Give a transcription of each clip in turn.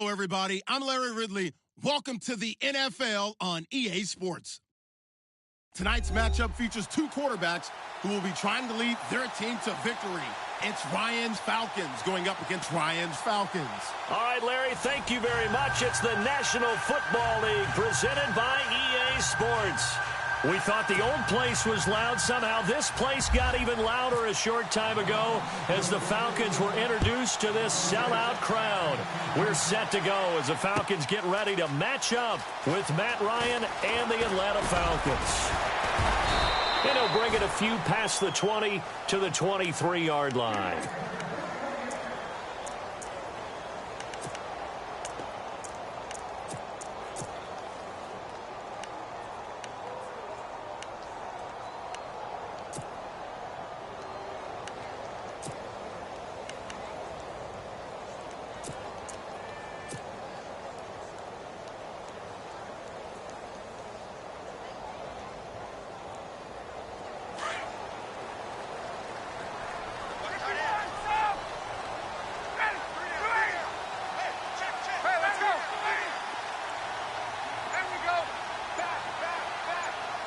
Hello, everybody. I'm Larry Ridley. Welcome to the NFL on EA Sports. Tonight's matchup features two quarterbacks who will be trying to lead their team to victory. It's Ryan's Falcons going up against Ryan's Falcons. All right, Larry, thank you very much. It's the National Football League presented by EA Sports. We thought the old place was loud. Somehow this place got even louder a short time ago as the Falcons were introduced to this sellout crowd. We're set to go as the Falcons get ready to match up with Matt Ryan and the Atlanta Falcons. And he'll bring it a few past the 20 to the 23-yard line.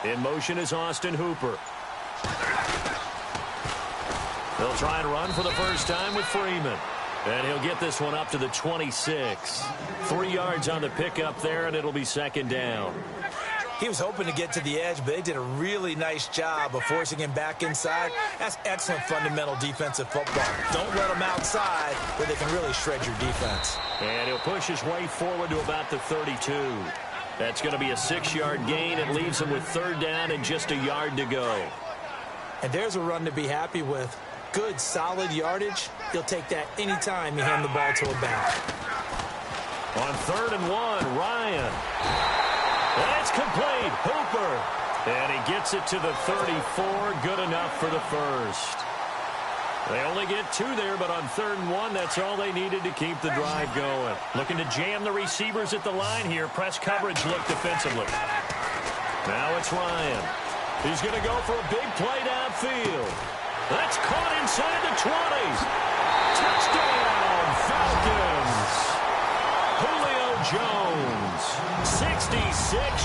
In motion is Austin Hooper. They'll try and run for the first time with Freeman. And he'll get this one up to the 26. 3 yards on the pickup there, and it'll be second down. He was hoping to get to the edge, but they did a really nice job of forcing him back inside. That's excellent fundamental defensive football. Don't let him outside where they can really shred your defense. And he'll push his way forward to about the 32. That's going to be a 6-yard gain. It leaves him with third down and just a yard to go. And there's a run to be happy with. Good, solid yardage. He'll take that anytime you hand the ball to a back. On 3rd and 1, Ryan. That's complete. Hooper. And he gets it to the 34. Good enough for the first. They only get 2 there, but on 3rd and 1, that's all they needed to keep the drive going. Looking to jam the receivers at the line here. Press coverage look defensively. Now it's Ryan. He's going to go for a big play downfield. That's caught inside the 20. Touchdown, Falcons. Julio Jones, 66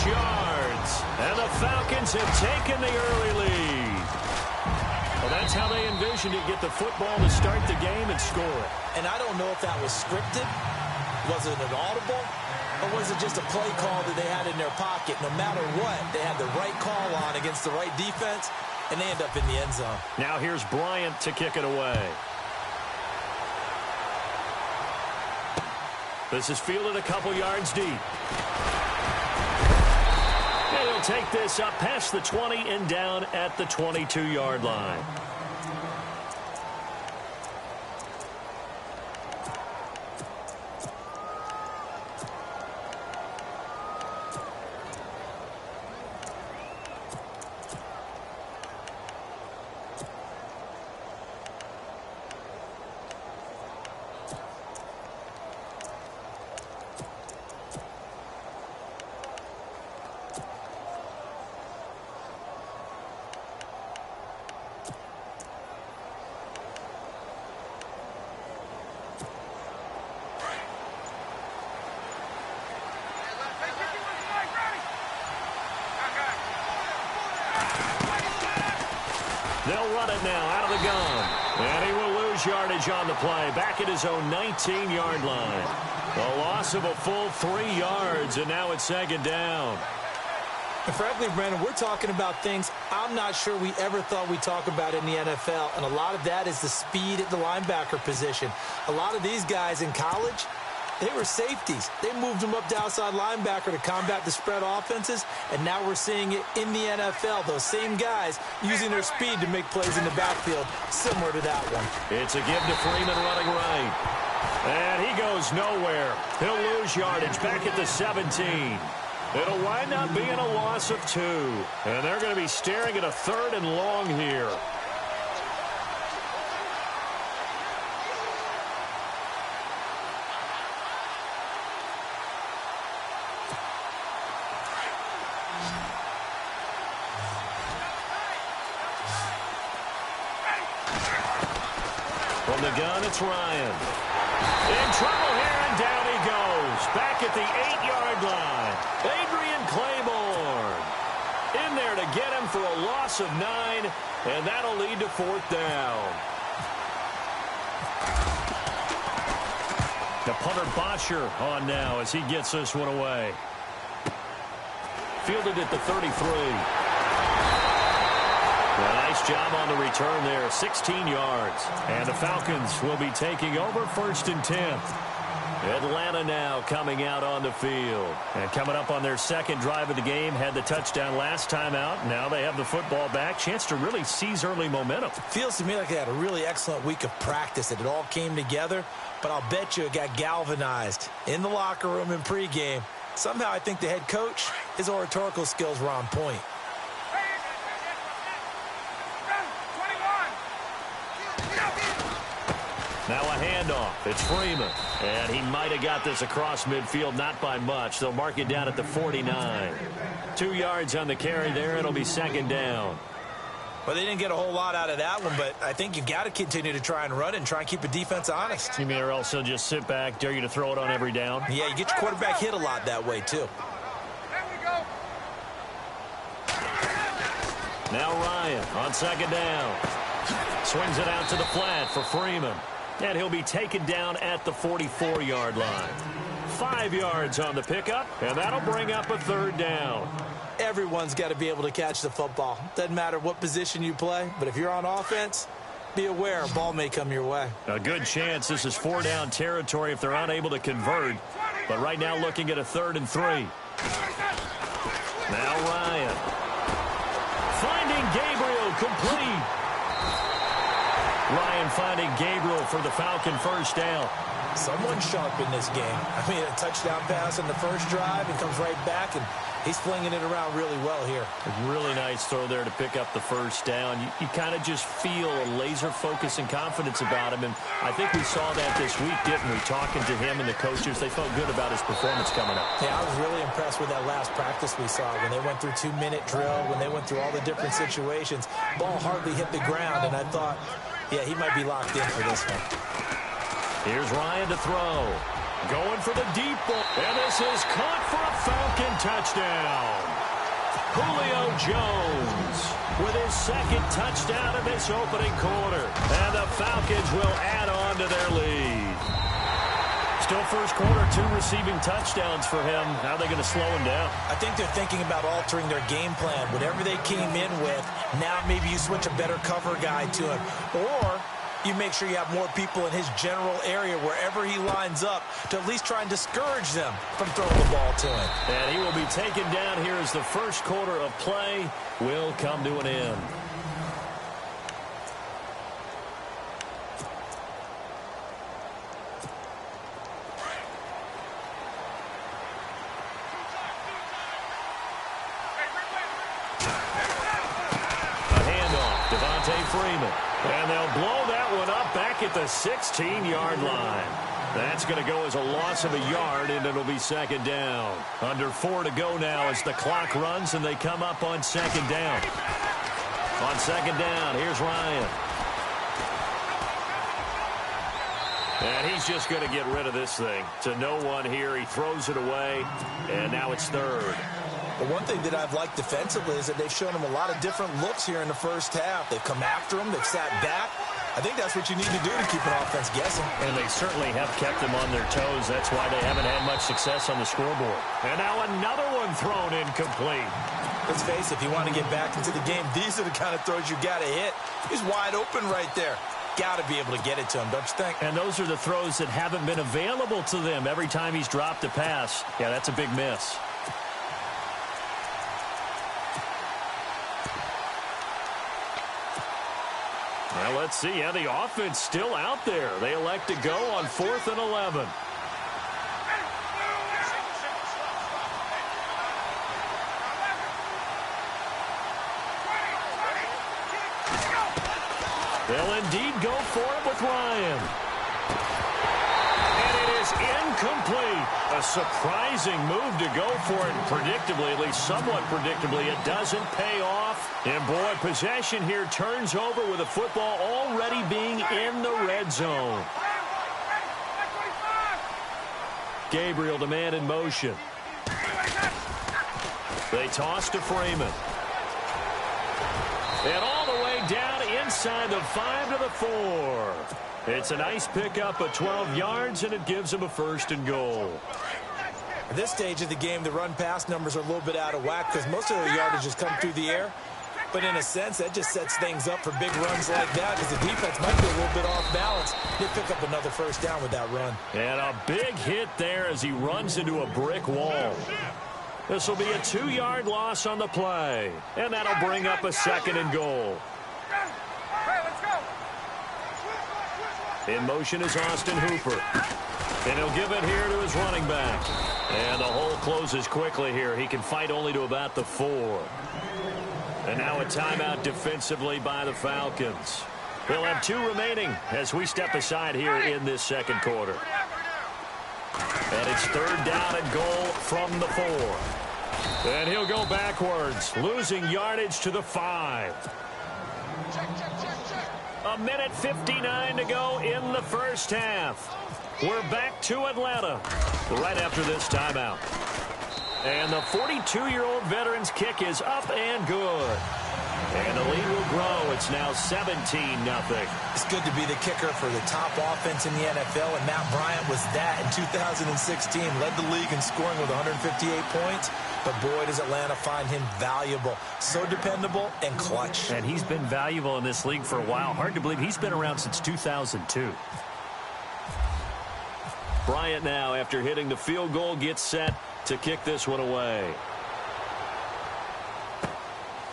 yards. And the Falcons have taken the early lead. Well, that's how they envisioned it. Get the football to start the game and score it. And I don't know if that was scripted. Was it an audible? Or was it just a play call that they had in their pocket? No matter what, they had the right call on against the right defense, and they end up in the end zone. Now here's Bryant to kick it away. This is fielded a couple yards deep. And he'll take this up past the 20 and down at the 22-yard line. They'll run it now out of the gun. And he will lose yardage on the play. Back at his own 19-yard line. A loss of a full 3 yards, and now it's second down. And frankly, Brandon, we're talking about things I'm not sure we ever thought we'd talk about in the NFL. And a lot of that is the speed at the linebacker position. A lot of these guys in college, they were safeties. They moved them up to outside linebacker to combat the spread offenses, and now we're seeing it in the NFL. Those same guys using their speed to make plays in the backfield, similar to that one. It's a give to Freeman running right. And he goes nowhere. He'll lose yardage back at the 17. It'll wind up being a loss of 2. And they're going to be staring at a 3rd and long here. From the gun, it's Ryan. In trouble here, and down he goes. back at the 8-yard line. Adrian Claiborne in there to get him for a loss of 9, and that'll lead to 4th down. The punter Bosher on now as he gets this one away. Fielded at the 33. A nice job on the return there, 16 yards. And the Falcons will be taking over 1st and 10. Atlanta now coming out on the field. And coming up on their second drive of the game, had the touchdown last time out. Now they have the football back. Chance to really seize early momentum. Feels to me like they had a really excellent week of practice, that it all came together. But I'll bet you it got galvanized in the locker room in pregame. Somehow I think the head coach, his oratorical skills were on point. Now a handoff. It's Freeman. And he might have got this across midfield, not by much. They'll mark it down at the 49. 2 yards on the carry there. It'll be 2nd down. Well, they didn't get a whole lot out of that one, but I think you've got to continue to try and run it and try and keep the defense honest. You mean or else they'll just sit back, dare you to throw it on every down? Yeah, you get your quarterback hit a lot that way, too. There we go. Now Ryan on 2nd down. Swings it out to the flat for Freeman. And he'll be taken down at the 44-yard line. 5 yards on the pickup, and that'll bring up a 3rd down. Everyone's got to be able to catch the football. Doesn't matter what position you play, but if you're on offense, be aware a ball may come your way. A good chance this is 4-down territory if they're unable to convert. But right now looking at a 3rd and 3. Now Ryan. Finding Gabriel complete. Ryan finding Gabriel for the Falcon 1st down. Someone sharp in this game. I mean, a touchdown pass on the first drive and comes right back, and he's flinging it around really well here. A really nice throw there to pick up the 1st down. You kind of just feel a laser focus and confidence about him, and I think we saw that this week, didn't we? Talking to him and the coaches, they felt good about his performance coming up. Yeah, I was really impressed with that last practice we saw when they went through 2-minute drill, when they went through all the different situations. Ball hardly hit the ground, and I thought, yeah, he might be locked in for this one. Here's Ryan to throw. Going for the deep ball. And this is caught for a Falcon touchdown. Julio Jones with his 2nd touchdown in this opening quarter. And the Falcons will add on to their lead. Still first quarter, 2 receiving touchdowns for him. How are they going to slow him down? I think they're thinking about altering their game plan. Whatever they came in with, now maybe you switch a better cover guy to him. Or you make sure you have more people in his general area wherever he lines up to at least try and discourage them from throwing the ball to him. And he will be taken down here as the first quarter of play will come to an end. Freeman. And they'll blow that one up back at the 16-yard line. That's going to go as a loss of a yard, and it'll be 2nd down. Under 4 to go now as the clock runs, and they come up on 2nd down. On 2nd down, here's Ryan. And he's just going to get rid of this thing. To no one here, he throws it away, and now it's 3rd. But one thing that I've liked defensively is that they've shown him a lot of different looks here in the first half. They've come after him. They've sat back. I think that's what you need to do to keep an offense guessing. And they certainly have kept them on their toes. That's why they haven't had much success on the scoreboard. And now another one thrown incomplete. Let's face it, if you want to get back into the game, these are the kind of throws you got to hit. He's wide open right there. Got to be able to get it to him, don't you think? And those are the throws that haven't been available to them every time he's dropped a pass. Yeah, that's a big miss. Well, let's see. Yeah, the offense still out there. They elect to go on 4th and 11. They'll indeed go for it with Ryan. And it is incomplete. A surprising move to go for it. Predictably, at least somewhat predictably, it doesn't pay off. And boy, possession here turns over with the football already being in the red zone. Gabriel, the man in motion. They toss to Freeman. And all the way down inside the 5 to the 4. It's a nice pickup of 12 yards, and it gives him a 1st and goal. At this stage of the game, the run-pass numbers are a little bit out of whack because most of their yardage has come through the air. But in a sense, that just sets things up for big runs like that because the defense might be a little bit off balance. They pick up another 1st down with that run. And a big hit there as he runs into a brick wall. This will be a 2-yard loss on the play. And that'll bring up a 2nd and goal. In motion is Austin Hooper. And he'll give it here to his running back. And the hole closes quickly here. He can fight only to about the 4. And now a timeout defensively by the Falcons. They'll have 2 remaining as we step aside here in this 2nd quarter. And it's 3rd down and goal from the 4. And he'll go backwards, losing yardage to the 5. A minute 59 to go in the 1st half. We're back to Atlanta right after this timeout. And the 42-year-old veteran's kick is up and good. And the lead will grow. It's now 17-0. It's good to be the kicker for the top offense in the NFL, and Matt Bryant was that in 2016. Led the league in scoring with 158 points. But boy, does Atlanta find him valuable. So dependable and clutch. And he's been valuable in this league for a while. Hard to believe he's been around since 2002. Bryant now, after hitting the field goal, gets set to kick this one away.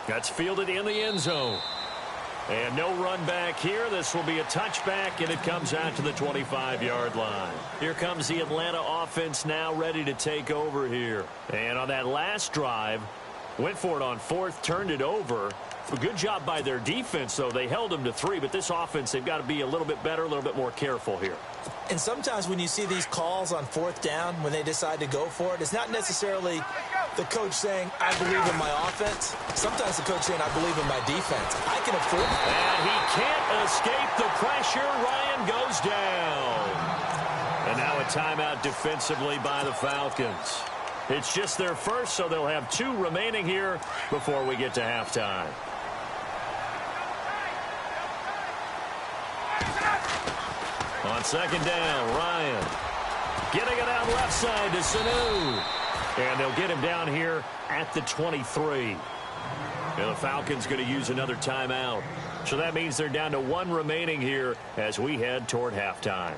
That's fielded in the end zone. And no run back here. This will be a touchback, and it comes out to the 25-yard line. Here comes the Atlanta offense now ready to take over here. And on that last drive, went for it on 4th, turned it over. A good job by their defense, though. They held them to 3, but this offense, they've got to be a little bit better, a little bit more careful here. And sometimes when you see these calls on 4th down, when they decide to go for it, it's not necessarily the coach saying, I believe in my offense. Sometimes the coach saying, I believe in my defense. I can afford it. And he can't escape the pressure. Ryan goes down. And now a timeout defensively by the Falcons. It's just their 1st, so they'll have 2 remaining here before we get to halftime. On 2nd down, Ryan getting it out left side to Sanu. And they'll get him down here at the 23. And the Falcons going to use another timeout. So that means they're down to 1 remaining here as we head toward halftime.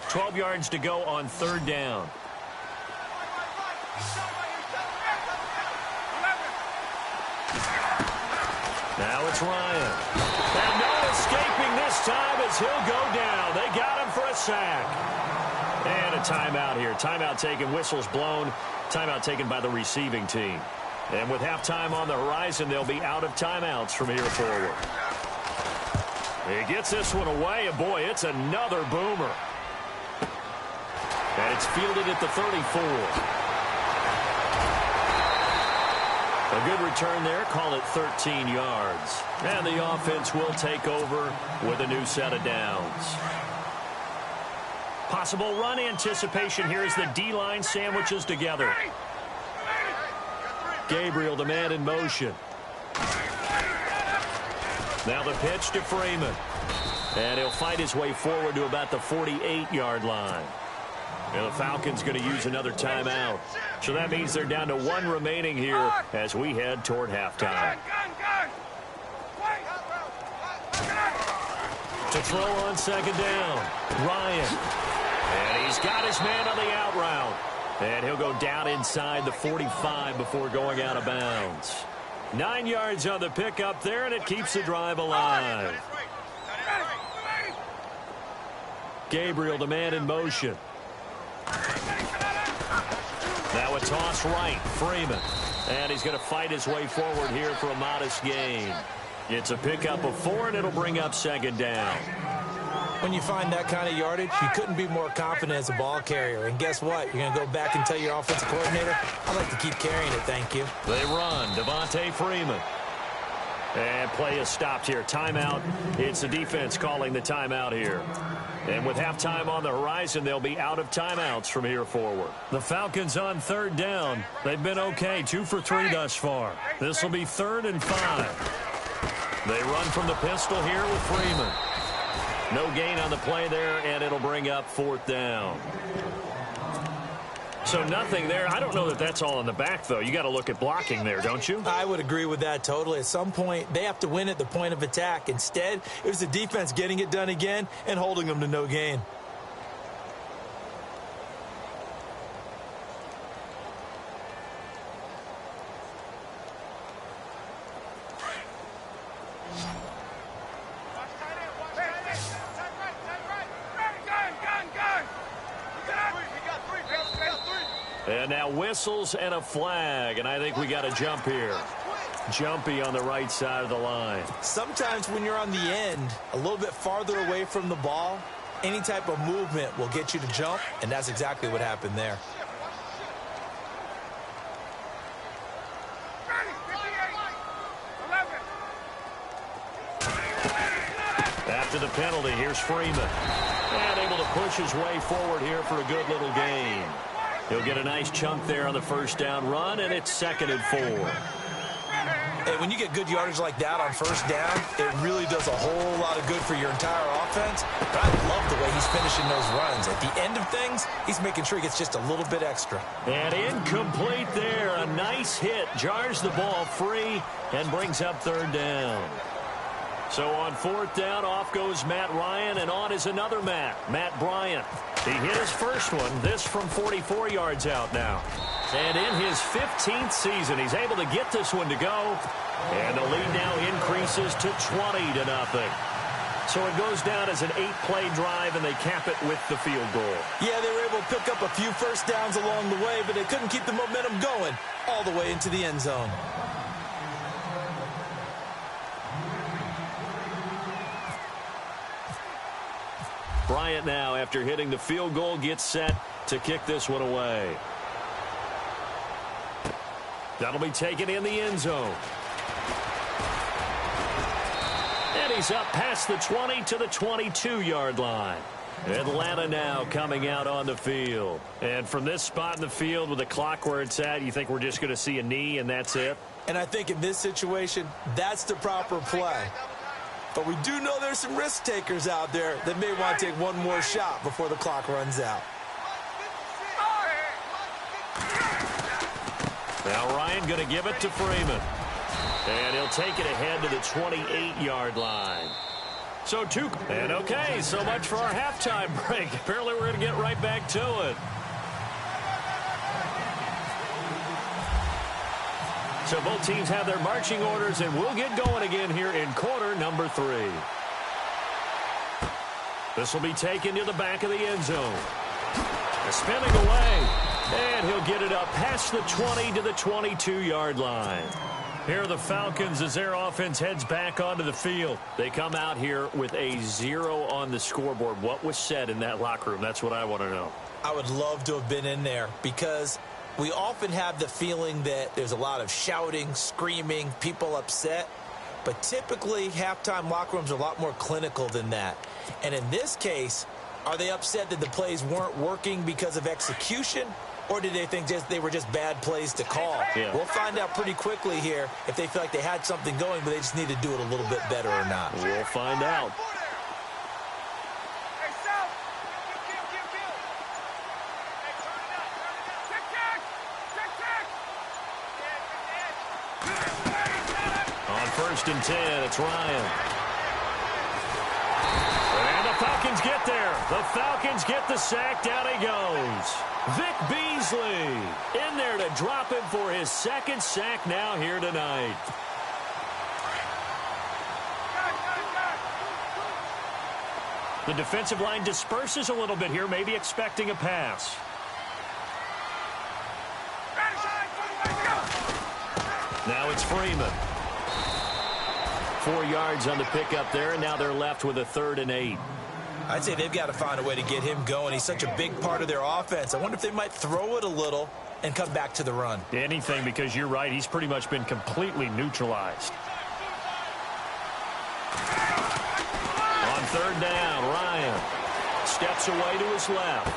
$12 yards to go on 3rd down. Now it's Ryan. And no escaping this time as he'll go down. They got him for a sack. And a timeout here. Timeout taken, whistles blown. Timeout taken by the receiving team. And with halftime on the horizon, they'll be out of timeouts from here forward. He gets this one away, and boy, it's another boomer. And it's fielded at the 34. A good return there. Call it 13 yards. And the offense will take over with a new set of downs. Possible run anticipation here as the D-line sandwiches together. Gabriel, the man in motion. Now the pitch to Freeman. And he'll fight his way forward to about the 48-yard line. And the Falcons going to use another timeout. So that means they're down to 1 remaining here as we head toward halftime. To throw on 2nd down, Ryan. And he's got his man on the out route. And he'll go down inside the 45 before going out of bounds. 9 yards on the pickup there, and it keeps the drive alive. Gabriel, the man in motion. Now a toss right, Freeman. And he's going to fight his way forward here for a modest gain. It's a pickup of 4, and it'll bring up second down. When you find that kind of yardage, you couldn't be more confident as a ball carrier. And guess what? You're going to go back and tell your offensive coordinator, I'd like to keep carrying it, thank you. They run. Devontae Freeman. And play is stopped here. Timeout. It's the defense calling the timeout here. And with halftime on the horizon, they'll be out of timeouts from here forward. The Falcons on third down. They've been okay. 2 for 3 thus far. This will be 3rd and 5. They run from the pistol here with Freeman. No gain on the play there, and it'll bring up 4th down. So nothing there. I don't know that that's all in the back, though. You got to look at blocking there, don't you? I would agree with that totally. At some point, they have to win at the point of attack. Instead, it was the defense getting it done again and holding them to no gain. And now whistles and a flag, and I think we got a jump here. Jumpy on the right side of the line. Sometimes when you're on the end, a little bit farther away from the ball, any type of movement will get you to jump, and that's exactly what happened there. After the penalty, here's Freeman. And able to push his way forward here for a good little gain. He'll get a nice chunk there on the first down run, and it's 2nd and 4. Hey, when you get good yardage like that on first down, it really does a whole lot of good for your entire offense. But I love the way he's finishing those runs. At the end of things, he's making sure he gets just a little bit extra. And incomplete there. A nice hit. Jars the ball free and brings up 3rd down. So on 4th down, off goes Matt Ryan, and on is another Matt Bryant. He hit his first one, this from 44 yards out now. And in his 15th season, he's able to get this one to go. And the lead now increases to 20-0. So it goes down as an 8-play drive, and they cap it with the field goal. Yeah, they were able to pick up a few first downs along the way, but they couldn't keep the momentum going all the way into the end zone. Bryant now, after hitting the field goal, gets set to kick this one away. That'll be taken in the end zone. And he's up past the 20 to the 22-yard line. Atlanta now coming out on the field. And from this spot in the field with the clock where it's at, you think we're just going to see a knee and that's it? And I think in this situation, that's the proper play. But we do know there's some risk takers out there that may want to take one more shot before the clock runs out. Now Ryan going to give it to Freeman. And he'll take it ahead to the 28-yard line. So and okay, so much for our halftime break. Apparently we're going to get right back to it. So both teams have their marching orders, and we'll get going again here in quarter number 3. This will be taken to the back of the end zone. Spinning away, and he'll get it up past the 20 to the 22-yard line. Here are the Falcons as their offense heads back onto the field. They come out here with a 0 on the scoreboard. What was said in that locker room? That's what I want to know. I would love to have been in there because we often have the feeling that there's a lot of shouting, screaming, people upset. But typically, halftime locker rooms are a lot more clinical than that. And in this case, are they upset that the plays weren't working because of execution? Or did they think they were just bad plays to call? Yeah. We'll find out pretty quickly here if they feel like they had something going, but they just need to do it a little bit better or not. We'll find out. On 1st and 10, it's Ryan. And the Falcons get there. The Falcons get the sack. Down he goes. Vic Beasley in there to drop him for his 2nd sack now here tonight. The defensive line disperses a little bit here, maybe expecting a pass. Now it's Freeman. 4 yards on the pickup there, and now they're left with a 3rd and 8. I'd say they've got to find a way to get him going. He's such a big part of their offense. I wonder if they might throw it a little and come back to the run. Anything, because you're right. He's pretty much been completely neutralized. On 3rd down, Ryan steps away to his left.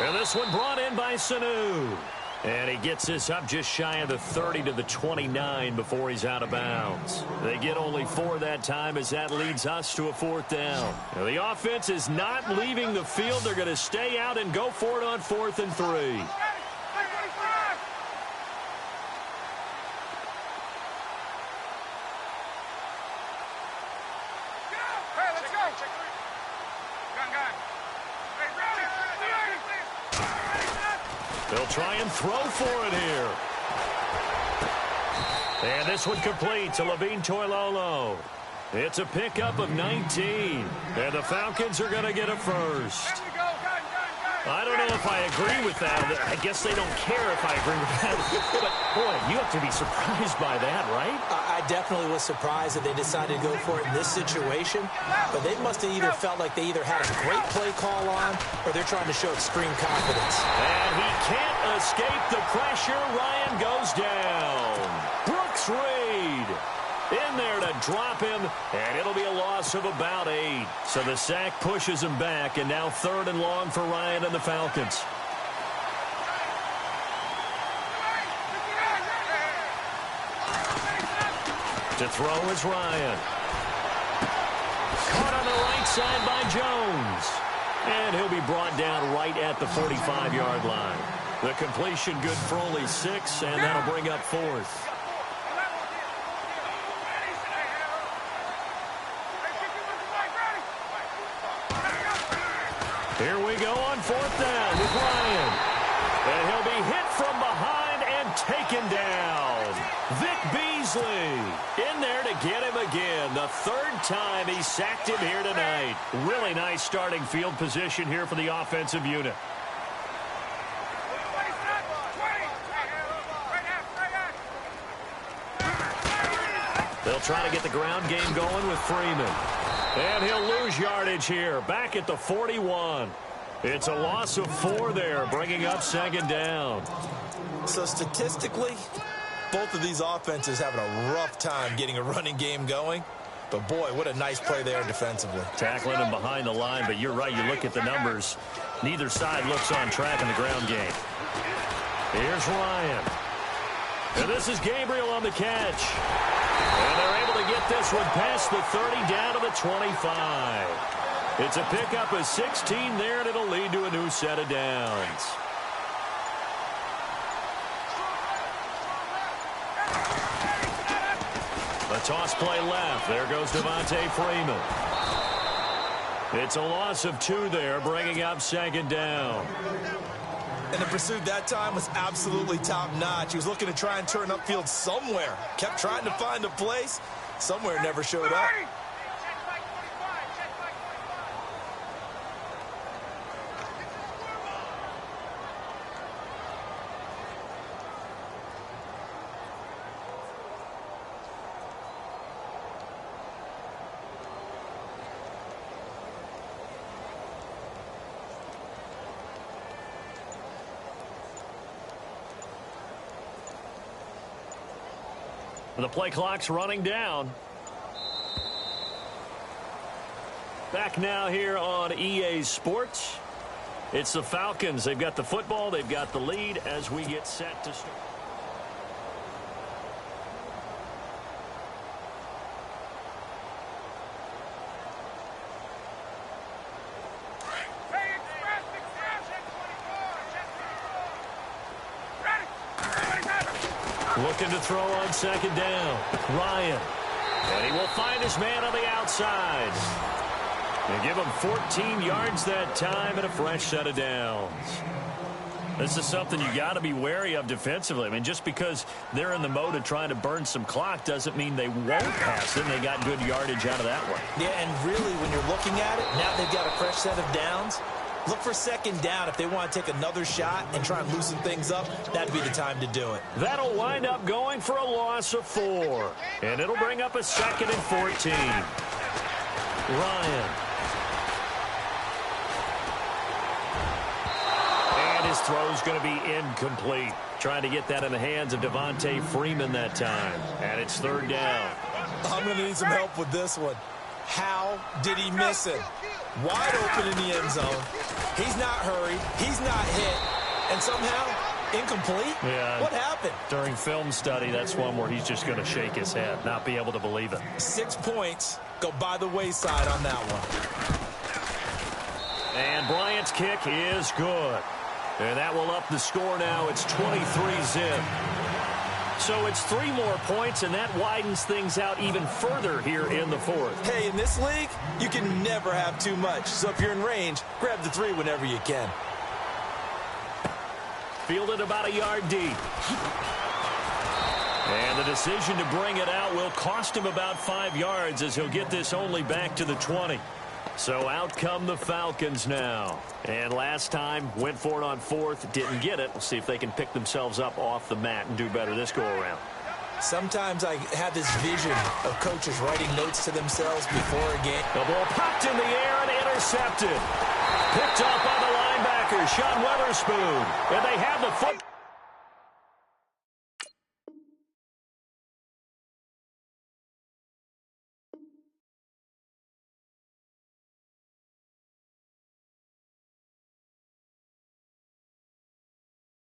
And this one brought in by Sanu. And he gets this up just shy of the 30 to the 29 before he's out of bounds. They get only 4 that time as that leads us to a 4th down. Now, the offense is not leaving the field. They're going to stay out and go for it on 4th and 3. They'll try and throw for it here. And this one complete to Levine Toilolo. It's a pickup of 19. And the Falcons are going to get a first. I don't know if I agree with that. I guess they don't care if I agree with that. But, boy, you have to be surprised by that, right? I definitely was surprised that they decided to go for it in this situation. But they must have either felt like they either had a great play call on or they're trying to show extreme confidence. And he can't escape the pressure. Ryan goes down. Brooks Reed in there to drop him, and it'll be a loss of about 8. So the sack pushes him back, and now 3rd and long for Ryan and the Falcons. To throw is Ryan. Caught on the right side by Jones. And he'll be brought down right at the 45-yard line. The completion good for only 6, and that'll bring up 4th. Here we go on 4th down with Ryan. And he'll be hit from behind and taken down. Vic Beasley in there to get him again. The 3rd time he sacked him here tonight. Really nice starting field position here for the offensive unit. They'll try to get the ground game going with Freeman. And he'll lose yardage here, back at the 41. It's a loss of 4 there, bringing up 2nd down. So statistically, both of these offenses having a rough time getting a running game going. But, boy, what a nice play there defensively. Tackling him behind the line, but you're right. You look at the numbers. Neither side looks on track in the ground game. Here's Ryan. And this is Gabriel on the catch. And they're able to get this one past the 30 down to the 25. It's a pickup of 16 there, and it'll lead to a new set of downs. A toss play left. There goes Devontae Freeman. It's a loss of 2 there, bringing up 2nd down. And the pursuit that time was absolutely top-notch. He was looking to try and turn upfield somewhere. Kept trying to find a place. Somewhere never showed up. The play clock's running down. Back now here on EA Sports. It's the Falcons. They've got the football. They've got the lead as we get set to start. Looking to throw on 2nd down. Ryan. And he will find his man on the outside. They give him 14 yards that time and a fresh set of downs. This is something you got to be wary of defensively. I mean, just because they're in the mode of trying to burn some clock doesn't mean they won't pass it. They got good yardage out of that one. Yeah, and really, when you're looking at it, now they've got a fresh set of downs. Look for second down. If they want to take another shot and try and loosen things up, that'd be the time to do it. That'll wind up going for a loss of 4. And it'll bring up a 2nd and 14. Ryan. And his throw's going to be incomplete. Trying to get that in the hands of Devontae Freeman that time. And it's 3rd down. I'm going to need some help with this one. How did he miss it? Wide open in the end zone. He's not hurried. He's not hit. And somehow, incomplete? Yeah. What happened? During film study, that's one where he's just going to shake his head, not be able to believe it. 6 points go by the wayside on that one. And Bryant's kick is good. And that will up the score now. It's 23-zip. So it's 3 more points, and that widens things out even further here in the 4th. Hey, in this league, you can never have too much. So if you're in range, grab the 3 whenever you can. Fielded about a yard deep. And the decision to bring it out will cost him about 5 yards as he'll get this only back to the 20. So out come the Falcons now. And last time, went for it on 4th, didn't get it. We'll see if they can pick themselves up off the mat and do better this go-around. Sometimes I have this vision of coaches writing notes to themselves before a game. The ball popped in the air and intercepted. Picked up by the linebacker, Sean Weatherspoon. And they have the foot.